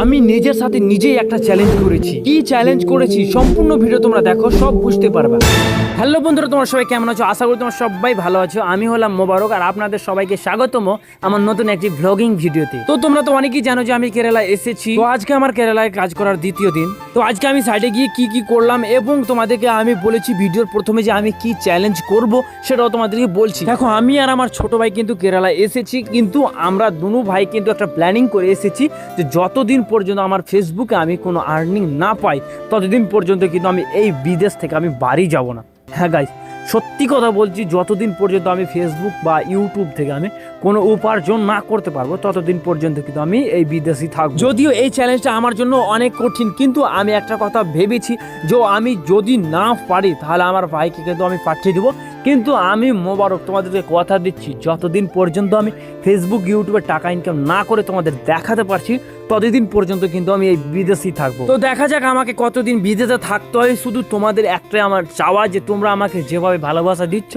আমি নিজের সাথে নিজেই একটা চ্যালেঞ্জ করেছি। কি চ্যালেঞ্জ করেছি সম্পূর্ণ ভিডিও তোমরা দেখো, সব বুঝতে পারবে। হ্যালো বন্ধুরা, তোমরা সবাই কেমন আছো? আশা করি তোমরা সবাই ভালো আছো। আমি হলাম মোবারক আর আপনাদের সবাইকে স্বাগতম আমার নতুন একটি ভ্লগিং ভিডিওতে। তো তোমরা তো অনেকেই জানো যে আমি কেরালায় এসেছি। তো আজকে আমার কেরালায় কাজ করার দ্বিতীয় দিন। তো আজকে আমি সাইডে গিয়ে কি কি করলাম এবং তোমাদেরকে আমি বলেছি ভিডিওর প্রথমে যে আমি কি চ্যালেঞ্জ করব সেটাও তোমাদেরকে বলছি। দেখো, আমি আর আমার ছোট ভাই কিন্তু কেরালায় এসেছি, কিন্তু আমরা দুনো ভাই কিন্তু একটা প্ল্যানিং করে এসেছি যে যতদিন পর্যন্ত আমার ফেসবুকে আমি কোনো আর্নিং না পাই ততদিন পর্যন্ত কিন্তু আমি এই বিদেশ থেকে আমি বাড়ি যাব না। হ্যাঁ গাইস, সত্যি কথা বলছি, যতদিন পর্যন্ত আমি ফেসবুক বা ইউটিউব থেকে আমি কোনো উপার্জন না করতে পারবো ততদিন পর্যন্ত কিন্তু আমি এই বিদেশেই থাকবো। যদিও এই চ্যালেঞ্জটা আমার জন্য অনেক কঠিন, কিন্তু আমি একটা কথা ভেবেছি যে আমি যদি না পারি তাহলে আমার ভাইকে কিন্তু আমি পাঠিয়ে দেবো। কিন্তু আমি মোবারক তোমাদেরকে কথা দিচ্ছি, যতদিন পর্যন্ত আমি ফেসবুক ইউটিউবে টাকা ইনকাম না করে তোমাদের দেখাতে পারছি ততদিন পর্যন্ত কিন্তু আমি এই বিদেশেই থাকবো। তো দেখা যাক আমাকে কতদিন বিদেশে থাকতে হয়। শুধু তোমাদের একটাই আমার চাওয়া যে তোমরা আমাকে যেভাবে ভালোবাসা দিচ্ছ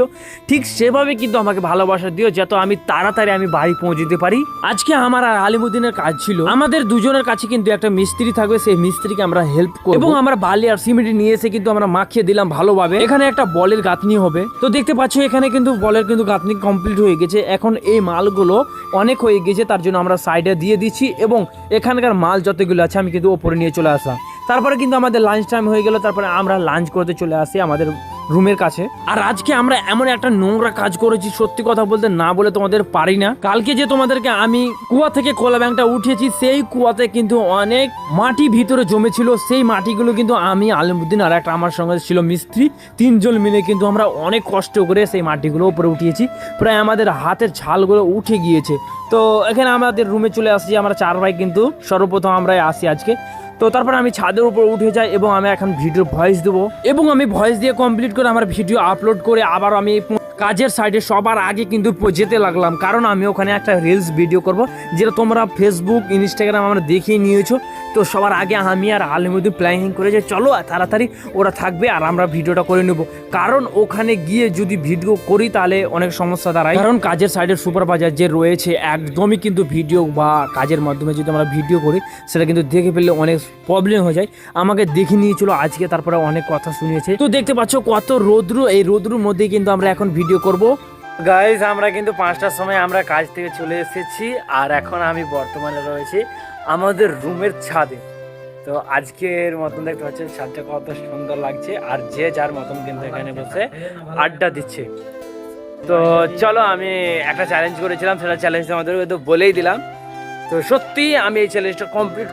ঠিক সেভাবে কিন্তু আমাকে ভালোবাসা দিও, যাতে আমি তাড়াতাড়ি আমি বাড়ি পৌঁছতে পারি। আজকে আমার আর আলিমুদ্দিনের কাজ ছিল, আমাদের দুজনের কাছে কিন্তু একটা মিস্ত্রি থাকবে, সেই মিস্ত্রিকে আমরা হেল্প করব এবং আমরা বালি আর সিমেন্ট নিয়ে এসে কিন্তু আমরা মাখিয়ে দিলাম ভালোভাবে। এখানে একটা বলের গাঁথনি হবে। তো দেখতে পাচ্ছ এখানে কিন্তু বলের কিন্তু গাঁথনি কমপ্লিট হয়ে গেছে। এখন এই মালগুলো অনেক হয়ে গেছে, তার জন্য আমরা সাইডে দিয়ে দিচ্ছি এবং এখানকার মাল যতগুলো আছে আমি কিন্তু ওপরে নিয়ে চলে আসলাম। তারপরে কিন্তু আমাদের লাঞ্চ টাইম হয়ে গেল, তারপরে আমরা লাঞ্চ করতে চলে আসি আমাদের রুমের কাছে। আর আজকে আমরা এমন একটা নোংরা কাজ করেছি, সত্যি কথা বলতে না বলে তোমাদের পারি না। কালকে যে তোমাদেরকে আমি কুয়া থেকে কলা ব্যাংকটা উঠিয়েছি, সেই কুয়াতে কিন্তু অনেক মাটি ভিতরে জমেছিল। সেই মাটিগুলো কিন্তু আমি, আলিমুদ্দিন আর একটা আমার সঙ্গে ছিল মিস্ত্রি, তিনজন মিলে কিন্তু আমরা অনেক কষ্ট করে সেই মাটিগুলো উপরে উঠিয়েছি। প্রায় আমাদের হাতের ছালগুলো উঠে গিয়েছে। তো এখানে আমাদের রুমে চলে আসছি আমরা চার ভাই, কিন্তু সর্বপ্রথম আমরা আসি আজকে। তো তারপর আমি ছাদের উপর উঠে যাই এবং আমি এখন ভিডিও ভয়েস দেবো এবং আমি ভয়েস দিয়ে কমপ্লিট করে আমার ভিডিও আপলোড করে আবার আমি কাজের সাইডে সবার আগে কিন্তু যেতে লাগলাম, কারণ আমি ওখানে একটা রিলস ভিডিও করব, যেটা তোমরা ফেসবুক ইনস্টাগ্রাম আমরা দেখিয়ে নিয়েছো। তো সবার আগে আমি আর আলিমুদ্দিন প্ল্যানিং করে যে চলো তাড়াতাড়ি ওরা থাকবে আর আমরা ভিডিওটা করে নেব, কারণ ওখানে গিয়ে যদি ভিডিও করি তাহলে অনেক সমস্যা দাঁড়ায়। কারণ কাজের সাইডের সুপারভাইজার যে রয়েছে একদমই কিন্তু ভিডিও বা কাজের মাধ্যমে যদি আমরা ভিডিও করি সেটা কিন্তু দেখে ফেললে অনেক প্রবলেম হয়ে যায়। আমাকে দেখে নিয়েছিল আজকে, তারপরে অনেক কথা শুনিয়েছে। তো দেখতে পাচ্ছ কত রৌদ্র, এই রৌদ্রুর মধ্যেই কিন্তু আমরা এখন ভিডিও করব। গাইজ, আমরা কিন্তু 5টার সময় আমরা কাজ থেকে চলে এসেছি আর এখন আমি বর্তমানে রয়েছি আমাদের রুমের ছাদে। তো আজকের মতন দেখতে পাচ্ছেন ছাদটা কত সুন্দর লাগছে আর যে যার মতন কিন্তু এখানে বসে আড্ডা দিচ্ছে। তো চলো, আমি একটা চ্যালেঞ্জ করেছিলাম, সেটা চ্যালেঞ্জ আমাদের তো বলেই দিলাম। তো সত্যি আমি এই চ্যালেঞ্জটা কমপ্লিট